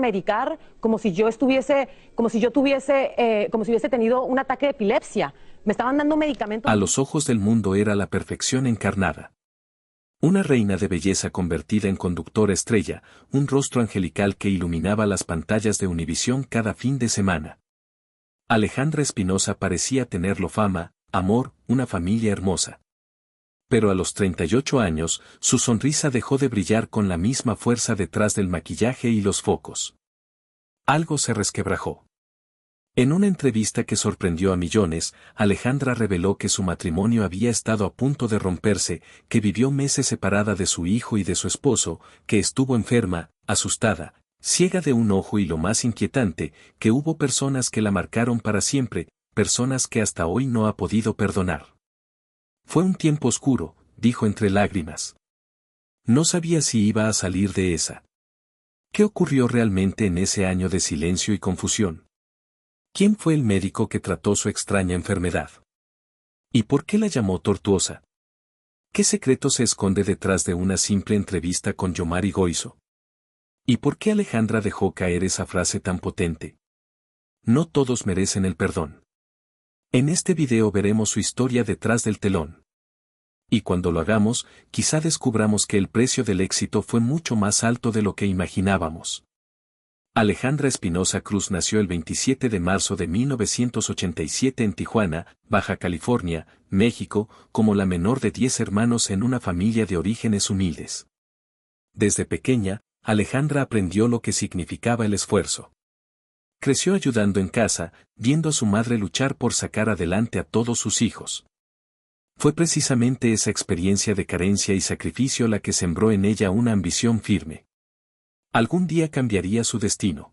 medicar como si yo estuviese, como si hubiese tenido un ataque de epilepsia. Me estaban dando medicamentos. A los ojos del mundo era la perfección encarnada. Una reina de belleza convertida en conductora estrella, un rostro angelical que iluminaba las pantallas de Univisión cada fin de semana. Alejandra Espinosa parecía tenerlo fama, amor, una familia hermosa. Pero a los 38 años, su sonrisa dejó de brillar con la misma fuerza detrás del maquillaje y los focos. Algo se resquebrajó. En una entrevista que sorprendió a millones, Alejandra reveló que su matrimonio había estado a punto de romperse, que vivió meses separada de su hijo y de su esposo, que estuvo enferma, asustada, ciega de un ojo y lo más inquietante, que hubo personas que la marcaron para siempre, personas que hasta hoy no ha podido perdonar. Fue un tiempo oscuro, dijo entre lágrimas. No sabía si iba a salir de esa. ¿Qué ocurrió realmente en ese año de silencio y confusión? ¿Quién fue el médico que trató su extraña enfermedad? ¿Y por qué la llamó tortuosa? ¿Qué secreto se esconde detrás de una simple entrevista con Yomari Goizo? ¿Y por qué Alejandra dejó caer esa frase tan potente? No todos merecen el perdón. En este video veremos su historia detrás del telón. Y cuando lo hagamos, quizá descubramos que el precio del éxito fue mucho más alto de lo que imaginábamos. Alejandra Espinosa Cruz nació el 27 de marzo de 1987 en Tijuana, Baja California, México, como la menor de 10 hermanos en una familia de orígenes humildes. Desde pequeña, Alejandra aprendió lo que significaba el esfuerzo. Creció ayudando en casa, viendo a su madre luchar por sacar adelante a todos sus hijos. Fue precisamente esa experiencia de carencia y sacrificio la que sembró en ella una ambición firme. Algún día cambiaría su destino.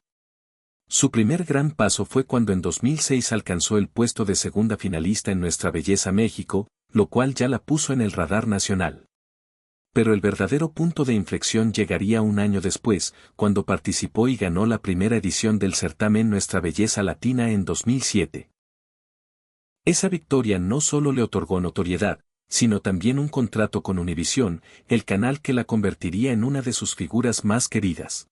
Su primer gran paso fue cuando en 2006 alcanzó el puesto de segunda finalista en Nuestra Belleza México, lo cual ya la puso en el radar nacional. Pero el verdadero punto de inflexión llegaría un año después, cuando participó y ganó la primera edición del certamen Nuestra Belleza Latina en 2007. Esa victoria no solo le otorgó notoriedad, sino también un contrato con Univisión, el canal que la convertiría en una de sus figuras más queridas.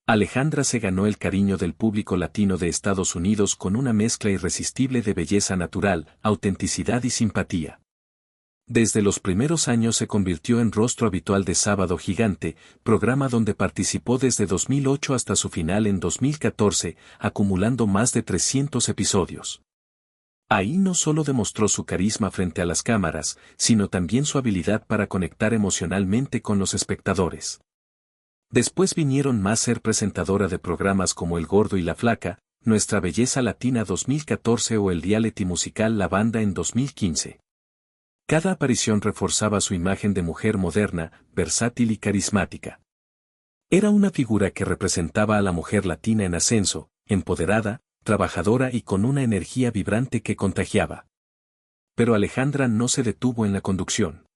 Alejandra se ganó el cariño del público latino de Estados Unidos con una mezcla irresistible de belleza natural, autenticidad y simpatía. Desde los primeros años se convirtió en rostro habitual de Sábado Gigante, programa donde participó desde 2008 hasta su final en 2014, acumulando más de 300 episodios. Ahí no solo demostró su carisma frente a las cámaras, sino también su habilidad para conectar emocionalmente con los espectadores. Después vinieron más ser presentadora de programas como El Gordo y la Flaca, Nuestra Belleza Latina 2014 o el reality musical La Banda en 2015. Cada aparición reforzaba su imagen de mujer moderna, versátil y carismática. Era una figura que representaba a la mujer latina en ascenso, empoderada, trabajadora y con una energía vibrante que contagiaba. Pero Alejandra no se detuvo en la conducción.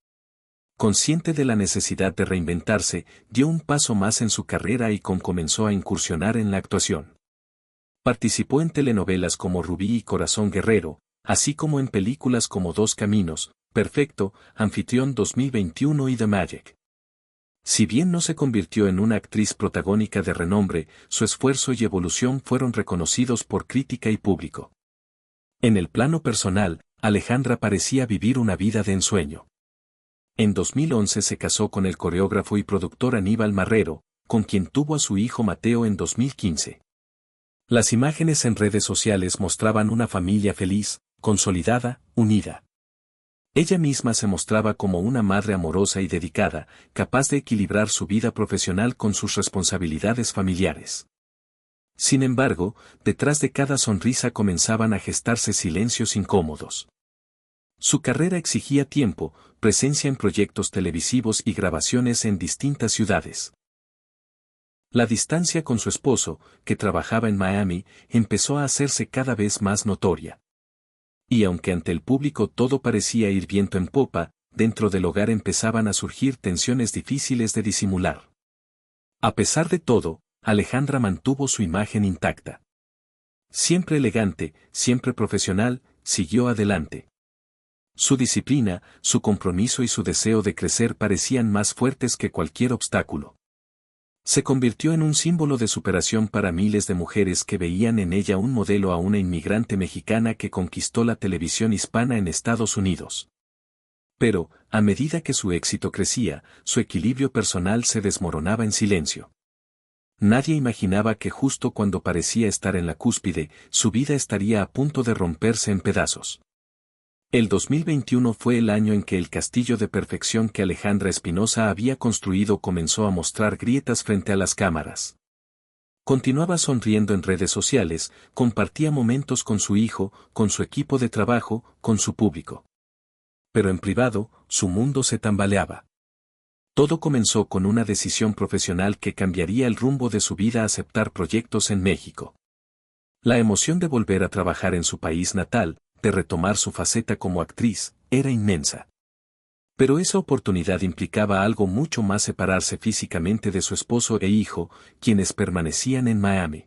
Consciente de la necesidad de reinventarse, dio un paso más en su carrera y comenzó a incursionar en la actuación. Participó en telenovelas como Rubí y Corazón Guerrero, así como en películas como Dos Caminos, Perfecto, Anfitrión 2021 y The Magic. Si bien no se convirtió en una actriz protagónica de renombre, su esfuerzo y evolución fueron reconocidos por crítica y público. En el plano personal, Alejandra parecía vivir una vida de ensueño. En 2011 se casó con el coreógrafo y productor Aníbal Marrero, con quien tuvo a su hijo Mateo en 2015. Las imágenes en redes sociales mostraban una familia feliz, consolidada, unida. Ella misma se mostraba como una madre amorosa y dedicada, capaz de equilibrar su vida profesional con sus responsabilidades familiares. Sin embargo, detrás de cada sonrisa comenzaban a gestarse silencios incómodos. Su carrera exigía tiempo, presencia en proyectos televisivos y grabaciones en distintas ciudades. La distancia con su esposo, que trabajaba en Miami, empezó a hacerse cada vez más notoria. Y aunque ante el público todo parecía ir viento en popa, dentro del hogar empezaban a surgir tensiones difíciles de disimular. A pesar de todo, Alejandra mantuvo su imagen intacta. Siempre elegante, siempre profesional, siguió adelante. Su disciplina, su compromiso y su deseo de crecer parecían más fuertes que cualquier obstáculo. Se convirtió en un símbolo de superación para miles de mujeres que veían en ella un modelo a una inmigrante mexicana que conquistó la televisión hispana en Estados Unidos. Pero, a medida que su éxito crecía, su equilibrio personal se desmoronaba en silencio. Nadie imaginaba que justo cuando parecía estar en la cúspide, su vida estaría a punto de romperse en pedazos. El 2021 fue el año en que el castillo de perfección que Alejandra Espinosa había construido comenzó a mostrar grietas frente a las cámaras. Continuaba sonriendo en redes sociales, compartía momentos con su hijo, con su equipo de trabajo, con su público. Pero en privado, su mundo se tambaleaba. Todo comenzó con una decisión profesional que cambiaría el rumbo de su vida: aceptar proyectos en México. La emoción de volver a trabajar en su país natal, de retomar su faceta como actriz, era inmensa. Pero esa oportunidad implicaba algo mucho más: separarse físicamente de su esposo e hijo, quienes permanecían en Miami.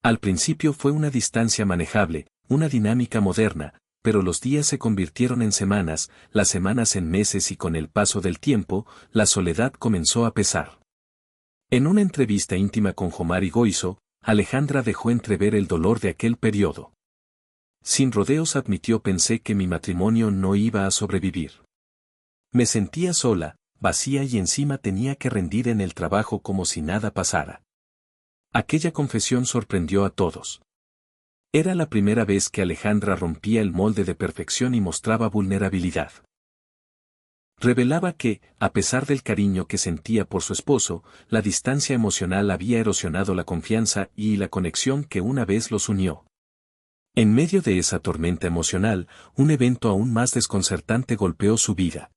Al principio fue una distancia manejable, una dinámica moderna, pero los días se convirtieron en semanas, las semanas en meses, y con el paso del tiempo, la soledad comenzó a pesar. En una entrevista íntima con Jomari Goizo, Alejandra dejó entrever el dolor de aquel periodo. Sin rodeos admitió: pensé que mi matrimonio no iba a sobrevivir. Me sentía sola, vacía, y encima tenía que rendir en el trabajo como si nada pasara. Aquella confesión sorprendió a todos. Era la primera vez que Alejandra rompía el molde de perfección y mostraba vulnerabilidad. Revelaba que, a pesar del cariño que sentía por su esposo, la distancia emocional había erosionado la confianza y la conexión que una vez los unió. En medio de esa tormenta emocional, un evento aún más desconcertante golpeó su vida.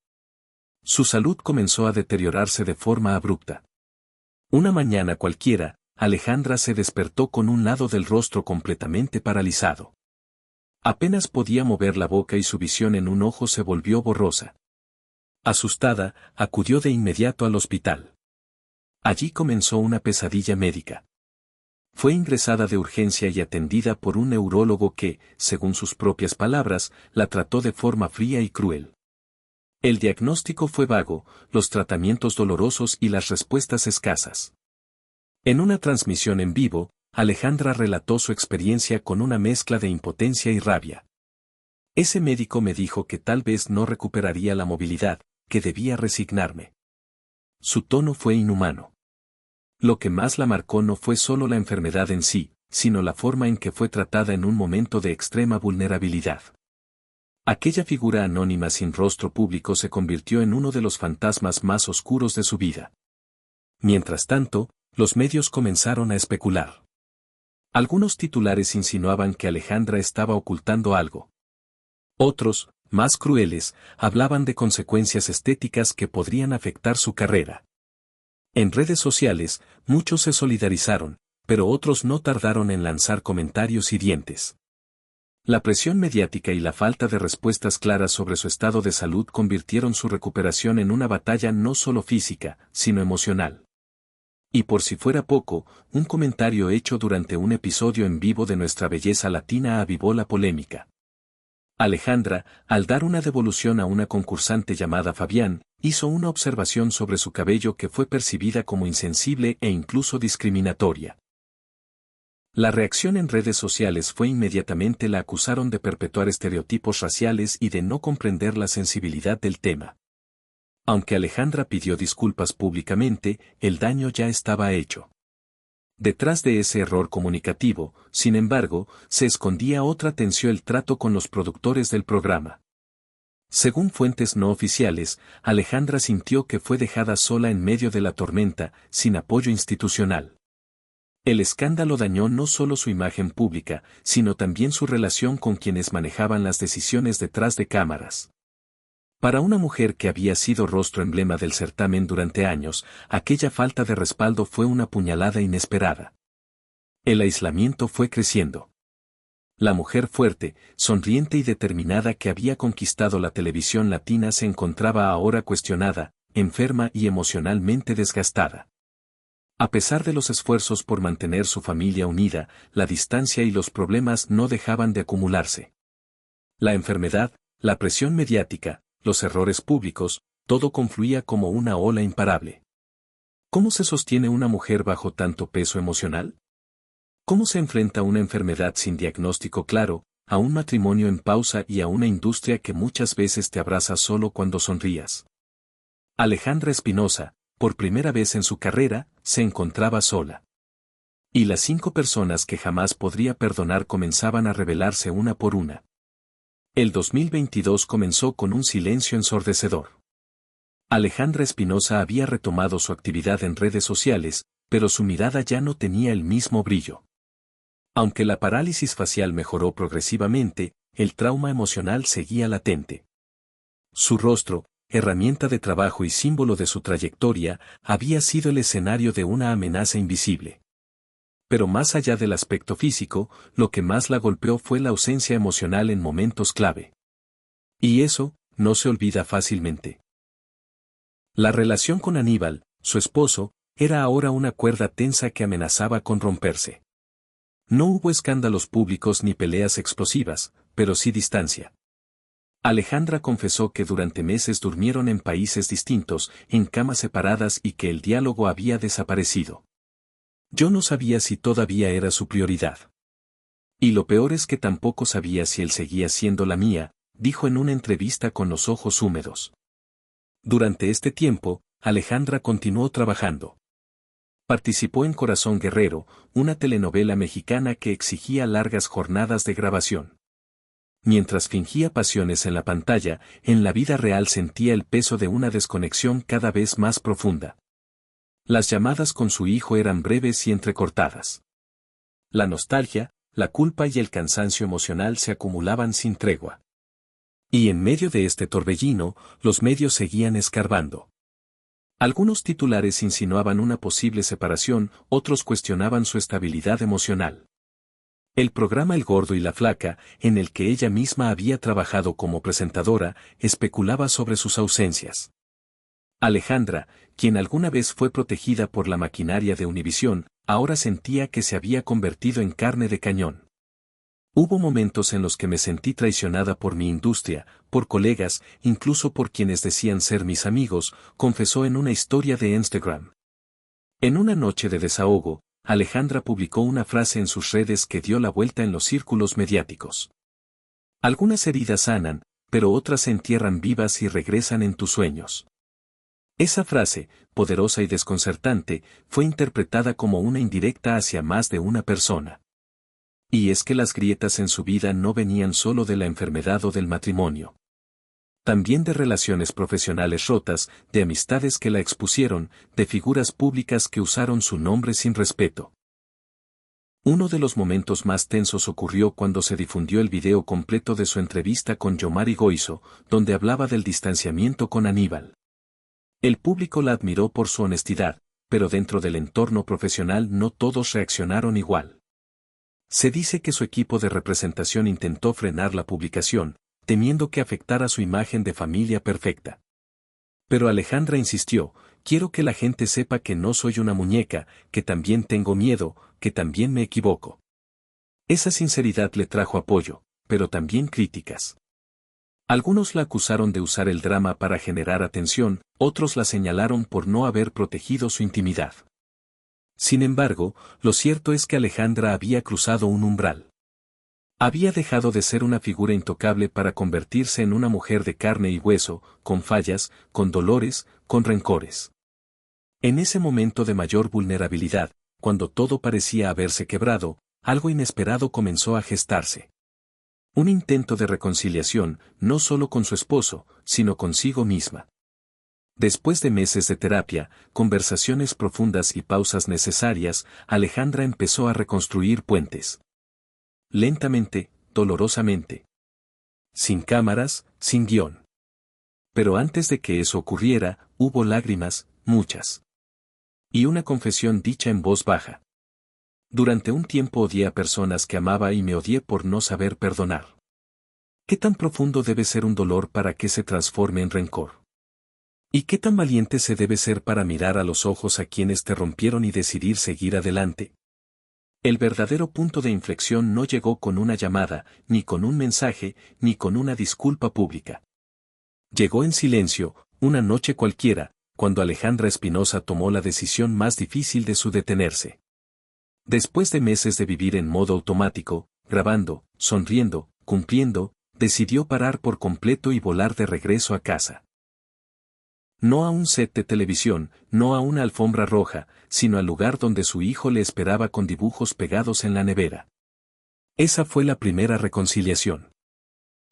Su salud comenzó a deteriorarse de forma abrupta. Una mañana cualquiera, Alejandra se despertó con un lado del rostro completamente paralizado. Apenas podía mover la boca y su visión en un ojo se volvió borrosa. Asustada, acudió de inmediato al hospital. Allí comenzó una pesadilla médica. Fue ingresada de urgencia y atendida por un neurólogo que, según sus propias palabras, la trató de forma fría y cruel. El diagnóstico fue vago, los tratamientos dolorosos y las respuestas escasas. En una transmisión en vivo, Alejandra relató su experiencia con una mezcla de impotencia y rabia. Ese médico me dijo que tal vez no recuperaría la movilidad, que debía resignarme. Su tono fue inhumano. Lo que más la marcó no fue solo la enfermedad en sí, sino la forma en que fue tratada en un momento de extrema vulnerabilidad. Aquella figura anónima sin rostro público se convirtió en uno de los fantasmas más oscuros de su vida. Mientras tanto, los medios comenzaron a especular. Algunos titulares insinuaban que Alejandra estaba ocultando algo. Otros, más crueles, hablaban de consecuencias estéticas que podrían afectar su carrera. En redes sociales, muchos se solidarizaron, pero otros no tardaron en lanzar comentarios hirientes. La presión mediática y la falta de respuestas claras sobre su estado de salud convirtieron su recuperación en una batalla no solo física, sino emocional. Y por si fuera poco, un comentario hecho durante un episodio en vivo de Nuestra Belleza Latina avivó la polémica. Alejandra, al dar una devolución a una concursante llamada Fabián, hizo una observación sobre su cabello que fue percibida como insensible e incluso discriminatoria. La reacción en redes sociales fue inmediatamente: la acusaron de perpetuar estereotipos raciales y de no comprender la sensibilidad del tema. Aunque Alejandra pidió disculpas públicamente, el daño ya estaba hecho. Detrás de ese error comunicativo, sin embargo, se escondía otra tensión: el trato con los productores del programa. Según fuentes no oficiales, Alejandra sintió que fue dejada sola en medio de la tormenta, sin apoyo institucional. El escándalo dañó no solo su imagen pública, sino también su relación con quienes manejaban las decisiones detrás de cámaras. Para una mujer que había sido rostro emblema del certamen durante años, aquella falta de respaldo fue una puñalada inesperada. El aislamiento fue creciendo. La mujer fuerte, sonriente y determinada que había conquistado la televisión latina se encontraba ahora cuestionada, enferma y emocionalmente desgastada. A pesar de los esfuerzos por mantener su familia unida, la distancia y los problemas no dejaban de acumularse. La enfermedad, la presión mediática, los errores públicos, todo confluía como una ola imparable. ¿Cómo se sostiene una mujer bajo tanto peso emocional? ¿Cómo se enfrenta a una enfermedad sin diagnóstico claro, a un matrimonio en pausa y a una industria que muchas veces te abraza solo cuando sonrías? Alejandra Espinosa, por primera vez en su carrera, se encontraba sola. Y las 5 personas que jamás podría perdonar comenzaban a revelarse una por una. El 2022 comenzó con un silencio ensordecedor. Alejandra Espinosa había retomado su actividad en redes sociales, pero su mirada ya no tenía el mismo brillo. Aunque la parálisis facial mejoró progresivamente, el trauma emocional seguía latente. Su rostro, herramienta de trabajo y símbolo de su trayectoria, había sido el escenario de una amenaza invisible. Pero más allá del aspecto físico, lo que más la golpeó fue la ausencia emocional en momentos clave. Y eso, no se olvida fácilmente. La relación con Aníbal, su esposo, era ahora una cuerda tensa que amenazaba con romperse. No hubo escándalos públicos ni peleas explosivas, pero sí distancia. Alejandra confesó que durante meses durmieron en países distintos, en camas separadas y que el diálogo había desaparecido. Yo no sabía si todavía era su prioridad. Y lo peor es que tampoco sabía si él seguía siendo la mía, dijo en una entrevista con los ojos húmedos. Durante este tiempo, Alejandra continuó trabajando. Participó en Corazón Guerrero, una telenovela mexicana que exigía largas jornadas de grabación. Mientras fingía pasiones en la pantalla, en la vida real sentía el peso de una desconexión cada vez más profunda. Las llamadas con su hijo eran breves y entrecortadas. La nostalgia, la culpa y el cansancio emocional se acumulaban sin tregua. Y en medio de este torbellino, los medios seguían escarbando. Algunos titulares insinuaban una posible separación, otros cuestionaban su estabilidad emocional. El programa El Gordo y la Flaca, en el que ella misma había trabajado como presentadora, especulaba sobre sus ausencias. Alejandra, quien alguna vez fue protegida por la maquinaria de Univisión, ahora sentía que se había convertido en carne de cañón. Hubo momentos en los que me sentí traicionada por mi industria, por colegas, incluso por quienes decían ser mis amigos, confesó en una historia de Instagram. En una noche de desahogo, Alejandra publicó una frase en sus redes que dio la vuelta en los círculos mediáticos. Algunas heridas sanan, pero otras se entierran vivas y regresan en tus sueños. Esa frase, poderosa y desconcertante, fue interpretada como una indirecta hacia más de una persona. Y es que las grietas en su vida no venían solo de la enfermedad o del matrimonio. También de relaciones profesionales rotas, de amistades que la expusieron, de figuras públicas que usaron su nombre sin respeto. Uno de los momentos más tensos ocurrió cuando se difundió el video completo de su entrevista con Yomari Goizo, donde hablaba del distanciamiento con Aníbal. El público la admiró por su honestidad, pero dentro del entorno profesional no todos reaccionaron igual. Se dice que su equipo de representación intentó frenar la publicación, temiendo que afectara su imagen de familia perfecta. Pero Alejandra insistió, quiero que la gente sepa que no soy una muñeca, que también tengo miedo, que también me equivoco. Esa sinceridad le trajo apoyo, pero también críticas. Algunos la acusaron de usar el drama para generar atención, otros la señalaron por no haber protegido su intimidad. Sin embargo, lo cierto es que Alejandra había cruzado un umbral. Había dejado de ser una figura intocable para convertirse en una mujer de carne y hueso, con fallas, con dolores, con rencores. En ese momento de mayor vulnerabilidad, cuando todo parecía haberse quebrado, algo inesperado comenzó a gestarse. Un intento de reconciliación, no solo con su esposo, sino consigo misma. Después de meses de terapia, conversaciones profundas y pausas necesarias, Alejandra empezó a reconstruir puentes. Lentamente, dolorosamente. Sin cámaras, sin guión. Pero antes de que eso ocurriera, hubo lágrimas, muchas. Y una confesión dicha en voz baja. Durante un tiempo odié a personas que amaba y me odié por no saber perdonar. ¿Qué tan profundo debe ser un dolor para que se transforme en rencor? ¿Y qué tan valiente se debe ser para mirar a los ojos a quienes te rompieron y decidir seguir adelante? El verdadero punto de inflexión no llegó con una llamada, ni con un mensaje, ni con una disculpa pública. Llegó en silencio, una noche cualquiera, cuando Alejandra Espinosa tomó la decisión más difícil de su detenerse. Después de meses de vivir en modo automático, grabando, sonriendo, cumpliendo, decidió parar por completo y volar de regreso a casa. No a un set de televisión, no a una alfombra roja, sino al lugar donde su hijo le esperaba con dibujos pegados en la nevera. Esa fue la primera reconciliación.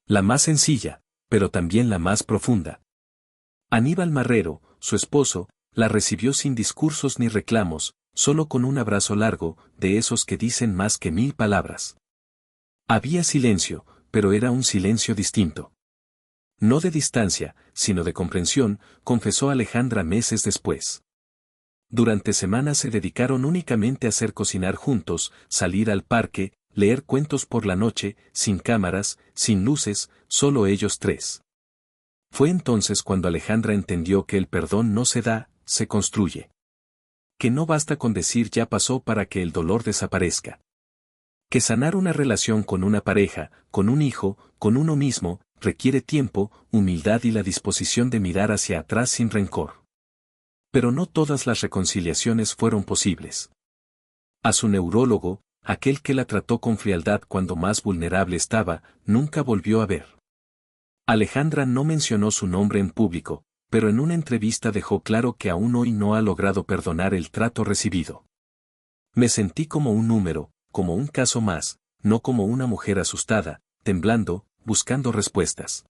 La más sencilla, pero también la más profunda. Aníbal Marrero, su esposo, la recibió sin discursos ni reclamos, solo con un abrazo largo, de esos que dicen más que 1000 palabras. Había silencio, pero era un silencio distinto. No de distancia, sino de comprensión, confesó Alejandra meses después. Durante semanas se dedicaron únicamente a hacer cocinar juntos, salir al parque, leer cuentos por la noche, sin cámaras, sin luces, solo ellos tres. Fue entonces cuando Alejandra entendió que el perdón no se da, se construye. Que no basta con decir ya pasó para que el dolor desaparezca. Que sanar una relación con una pareja, con un hijo, con uno mismo, requiere tiempo, humildad y la disposición de mirar hacia atrás sin rencor. Pero no todas las reconciliaciones fueron posibles. A su neurólogo, aquel que la trató con frialdad cuando más vulnerable estaba, nunca volvió a ver. Alejandra no mencionó su nombre en público, pero en una entrevista dejó claro que aún hoy no ha logrado perdonar el trato recibido. Me sentí como un número, como un caso más, no como una mujer asustada, temblando, buscando respuestas.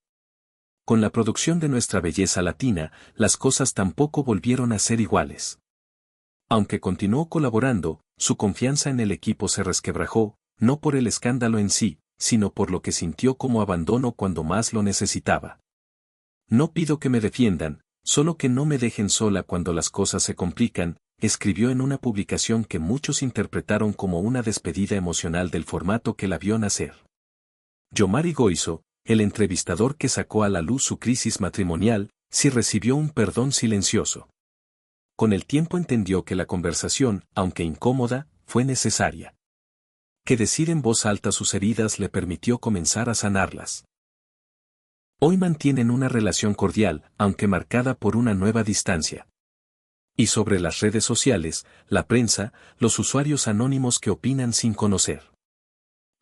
Con la producción de Nuestra Belleza Latina, las cosas tampoco volvieron a ser iguales. Aunque continuó colaborando, su confianza en el equipo se resquebrajó, no por el escándalo en sí, sino por lo que sintió como abandono cuando más lo necesitaba. No pido que me defiendan, solo que no me dejen sola cuando las cosas se complican, escribió en una publicación que muchos interpretaron como una despedida emocional del formato que la vio nacer. Yomari Goizo, el entrevistador que sacó a la luz su crisis matrimonial, sí recibió un perdón silencioso. Con el tiempo entendió que la conversación, aunque incómoda, fue necesaria. Que decir en voz alta sus heridas le permitió comenzar a sanarlas. Hoy mantienen una relación cordial, aunque marcada por una nueva distancia. Y sobre las redes sociales, la prensa, los usuarios anónimos que opinan sin conocer.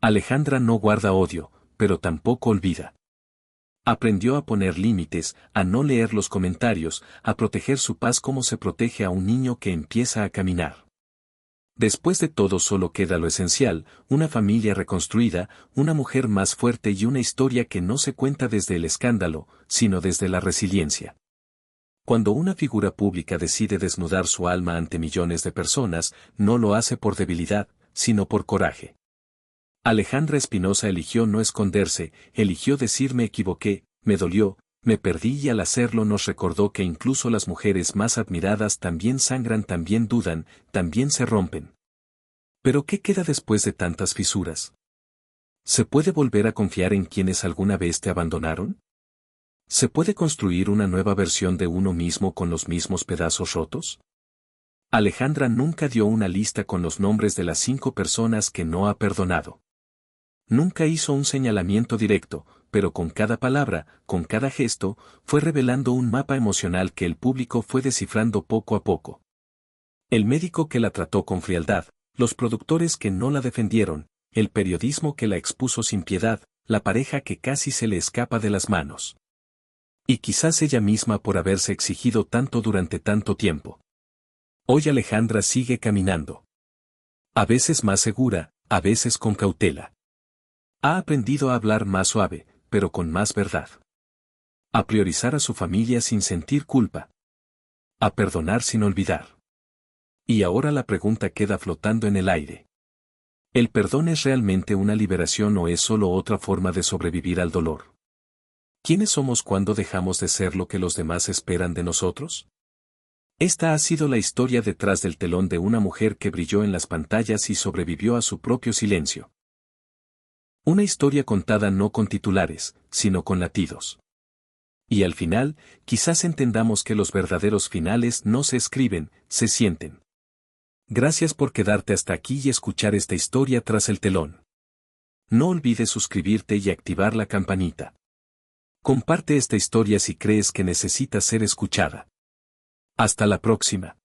Alejandra no guarda odio, pero tampoco olvida. Aprendió a poner límites, a no leer los comentarios, a proteger su paz como se protege a un niño que empieza a caminar. Después de todo solo queda lo esencial, una familia reconstruida, una mujer más fuerte y una historia que no se cuenta desde el escándalo, sino desde la resiliencia. Cuando una figura pública decide desnudar su alma ante millones de personas, no lo hace por debilidad, sino por coraje. Alejandra Espinosa eligió no esconderse, eligió decir me equivoqué, me dolió, me perdí y al hacerlo nos recordó que incluso las mujeres más admiradas también sangran, también dudan, también se rompen. ¿Pero qué queda después de tantas fisuras? ¿Se puede volver a confiar en quienes alguna vez te abandonaron? ¿Se puede construir una nueva versión de uno mismo con los mismos pedazos rotos? Alejandra nunca dio una lista con los nombres de las 5 personas que no ha perdonado. Nunca hizo un señalamiento directo, pero con cada palabra, con cada gesto, fue revelando un mapa emocional que el público fue descifrando poco a poco. El médico que la trató con frialdad, los productores que no la defendieron, el periodismo que la expuso sin piedad, la pareja que casi se le escapa de las manos. Y quizás ella misma por haberse exigido tanto durante tanto tiempo. Hoy Alejandra sigue caminando. A veces más segura, a veces con cautela. Ha aprendido a hablar más suave, pero con más verdad. A priorizar a su familia sin sentir culpa. A perdonar sin olvidar. Y ahora la pregunta queda flotando en el aire. ¿El perdón es realmente una liberación o es solo otra forma de sobrevivir al dolor? ¿Quiénes somos cuando dejamos de ser lo que los demás esperan de nosotros? Esta ha sido la historia detrás del telón de una mujer que brilló en las pantallas y sobrevivió a su propio silencio. Una historia contada no con titulares, sino con latidos. Y al final, quizás entendamos que los verdaderos finales no se escriben, se sienten. Gracias por quedarte hasta aquí y escuchar esta historia tras el telón. No olvides suscribirte y activar la campanita. Comparte esta historia si crees que necesita ser escuchada. Hasta la próxima.